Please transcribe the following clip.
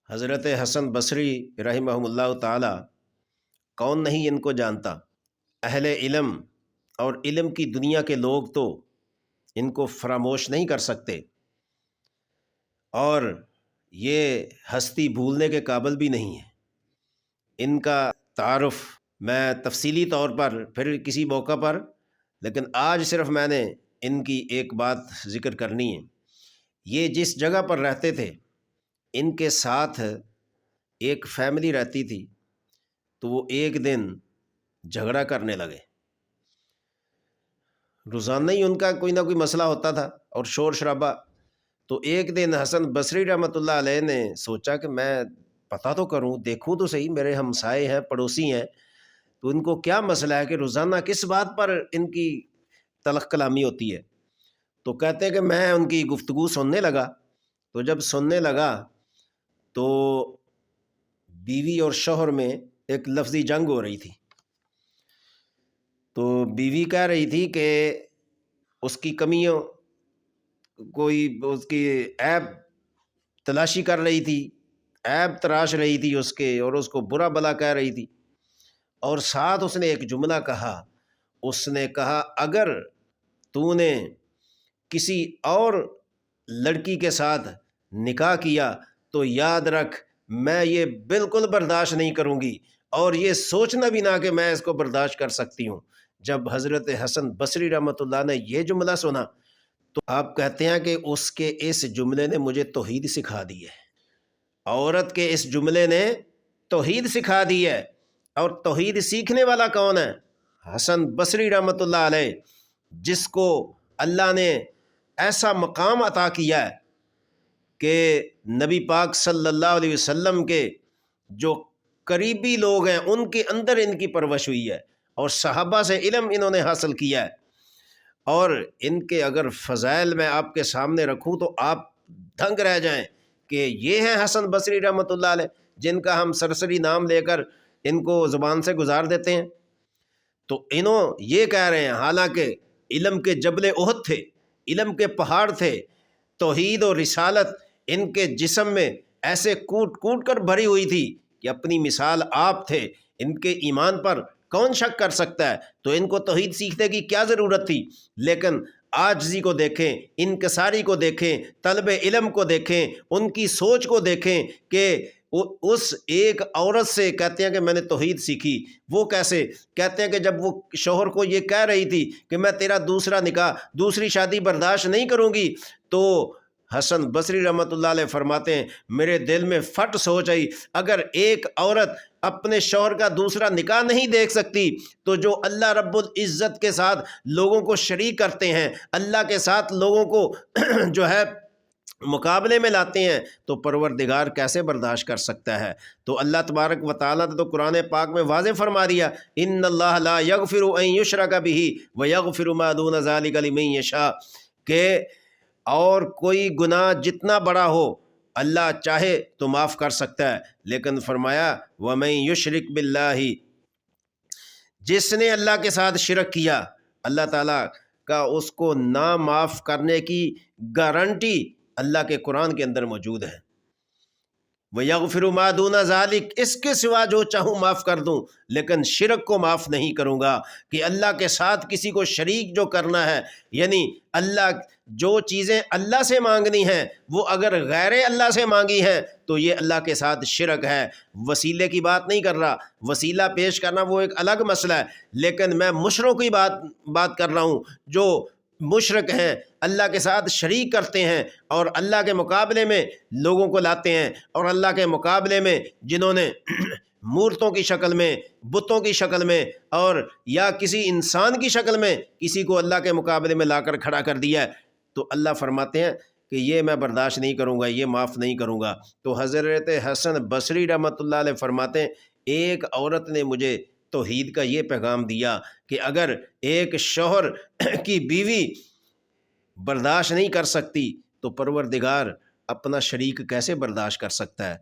حضرت حسن بصری رحمہ اللہ تعالی کون نہیں ان کو جانتا۔ اہل علم اور علم کی دنیا کے لوگ تو ان کو فراموش نہیں کر سکتے، اور یہ ہستی بھولنے کے قابل بھی نہیں ہے۔ ان کا تعارف میں تفصیلی طور پر پھر کسی موقع پر، لیکن آج صرف میں نے ان کی ایک بات ذکر کرنی ہے۔ یہ جس جگہ پر رہتے تھے، ان کے ساتھ ایک فیملی رہتی تھی، تو وہ ایک دن جھگڑا کرنے لگے۔ روزانہ ہی ان کا کوئی نہ کوئی مسئلہ ہوتا تھا اور شور شرابہ۔ تو ایک دن حسن بصری رحمۃ اللہ علیہ نے سوچا کہ میں پتہ تو کروں، دیکھوں تو صحیح، میرے ہمسائے ہیں، پڑوسی ہیں، تو ان کو کیا مسئلہ ہے کہ روزانہ کس بات پر ان کی تلخ کلامی ہوتی ہے۔ تو کہتے ہیں کہ میں ان کی گفتگو سننے لگا، تو جب سننے لگا تو بیوی اور شوہر میں ایک لفظی جنگ ہو رہی تھی۔ تو بیوی کہہ رہی تھی کہ اس کی کمیوں، کوئی اس کی عیب تلاشی کر رہی تھی، عیب تراش رہی تھی اس کے، اور اس کو برا بلا کہہ رہی تھی۔ اور ساتھ اس نے ایک جملہ کہا، اس نے کہا اگر تو نے کسی اور لڑکی کے ساتھ نکاح کیا تو یاد رکھ میں یہ بالکل برداشت نہیں کروں گی، اور یہ سوچنا بھی نہ کہ میں اس کو برداشت کر سکتی ہوں۔ جب حضرت حسن بصری رحمۃ اللہ نے یہ جملہ سنا تو آپ کہتے ہیں کہ اس کے اس جملے نے مجھے توحید سکھا دی ہے۔ عورت کے اس جملے نے توحید سکھا دی ہے۔ اور توحید سیکھنے والا کون ہے؟ حسن بصری رحمۃ اللہ علیہ، جس کو اللہ نے ایسا مقام عطا کیا ہے کہ نبی پاک صلی اللہ علیہ وسلم کے جو قریبی لوگ ہیں ان کے اندر ان کی پرورش ہوئی ہے، اور صحابہ سے علم انہوں نے حاصل کیا ہے۔ اور ان کے اگر فضائل میں آپ کے سامنے رکھوں تو آپ دھنگ رہ جائیں کہ یہ ہیں حسن بصری رحمۃ اللہ علیہ، جن کا ہم سرسری نام لے کر ان کو زبان سے گزار دیتے ہیں۔ تو انہوں یہ کہہ رہے ہیں، حالانکہ علم کے جبل احد تھے، علم کے پہاڑ تھے، توحید اور رسالت ان کے جسم میں ایسے کوٹ کوٹ کر بھری ہوئی تھی کہ اپنی مثال آپ تھے۔ ان کے ایمان پر کون شک کر سکتا ہے؟ تو ان کو توحید سیکھنے کی کیا ضرورت تھی؟ لیکن عاجزی کو دیکھیں، انکساری کو دیکھیں، طلب علم کو دیکھیں، ان کی سوچ کو دیکھیں کہ اس ایک عورت سے کہتے ہیں کہ میں نے توحید سیکھی۔ وہ کیسے؟ کہتے ہیں کہ جب وہ شوہر کو یہ کہہ رہی تھی کہ میں تیرا دوسرا نکاح، دوسری شادی برداشت نہیں کروں گی، تو حسن بصری رحمۃ اللہ علیہ فرماتے ہیں میرے دل میں فٹ سوچ آئی، اگر ایک عورت اپنے شوہر کا دوسرا نکاح نہیں دیکھ سکتی تو جو اللہ رب العزت کے ساتھ لوگوں کو شریک کرتے ہیں، اللہ کے ساتھ لوگوں کو جو ہے مقابلے میں لاتے ہیں، تو پروردگار کیسے برداشت کر سکتا ہے؟ تو اللہ تبارک و تعالیٰ نے تو قرآن پاک میں واضح فرما دیا، ان اللہ لا یغفر ان یشرک بہ ویغفر ما دون ذلک لمن یشاء، کہ اور کوئی گناہ جتنا بڑا ہو اللہ چاہے تو معاف کر سکتا ہے، لیکن فرمایا وَمَن یشرک بِاللَّهِ، جس نے اللہ کے ساتھ شرک کیا، اللہ تعالیٰ کا اس کو نہ معاف کرنے کی گارنٹی اللہ کے قرآن کے اندر موجود ہے۔ وَيَغْفِرُ مَا دُونَ ذَلِكَ، اس کے سوا جو چاہوں معاف کر دوں، لیکن شرک کو معاف نہیں کروں گا، کہ اللہ کے ساتھ کسی کو شریک جو کرنا ہے، یعنی اللہ جو چیزیں اللہ سے مانگنی ہیں وہ اگر غیر اللہ سے مانگی ہیں تو یہ اللہ کے ساتھ شرک ہے۔ وسیلے کی بات نہیں کر رہا، وسیلہ پیش کرنا وہ ایک الگ مسئلہ ہے، لیکن میں مشرکوں کی بات کر رہا ہوں، جو مشرک ہیں، اللہ کے ساتھ شریک کرتے ہیں اور اللہ کے مقابلے میں لوگوں کو لاتے ہیں، اور اللہ کے مقابلے میں جنہوں نے مورتوں کی شکل میں، بتوں کی شکل میں، اور یا کسی انسان کی شکل میں کسی کو اللہ کے مقابلے میں لا کر کھڑا کر دیا ہے، تو اللہ فرماتے ہیں کہ یہ میں برداشت نہیں کروں گا، یہ معاف نہیں کروں گا۔ تو حضرت حسن بصری رحمۃ اللہ علیہ فرماتے ہیں ایک عورت نے مجھے توحید کا یہ پیغام دیا کہ اگر ایک شوہر کی بیوی برداشت نہیں کر سکتی تو پروردگار اپنا شریک کیسے برداشت کر سکتا ہے؟